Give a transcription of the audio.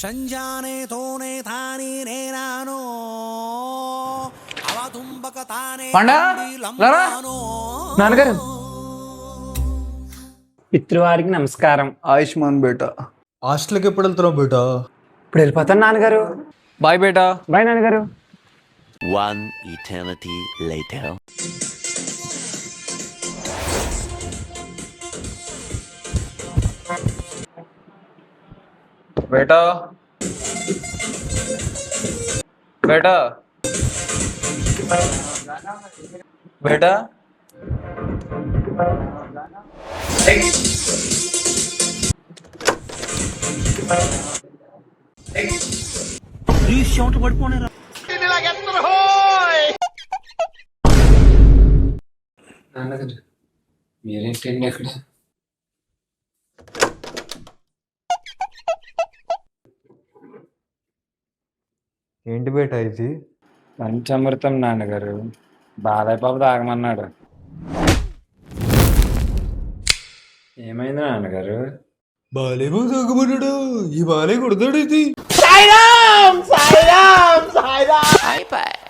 సంజానే తోనే తాని నేనానో అవతుంబక తానే పండా లరా నాన్నగారు పితృవారికి నమస్కారం. ఆయుష్మాన్ బేటా. హాస్టల్కి ఎప్పుడు వెళ్తున్నావు బేటా? ఇప్పుడు వెళ్ళిపోతాను నాన్నగారు. బాయ్ బేటా. బాయ్ నాన్నగారు. One eternity later. బేటా బేటా బేటా నాన్నగారు మీరేంటండి అక్కడ? ఏంటి బేటా ఇది? పంచామృతం నాన్నగారు. బాలయ్య బాబు తాగమన్నాడు. ఏమైంది నాన్నగారు? బాలేమో తాగమన్నాడు. ఈ బాలే కొడతాడు ఇది. సాయిరామ్ సాయిరామ్ సాయిరామ్.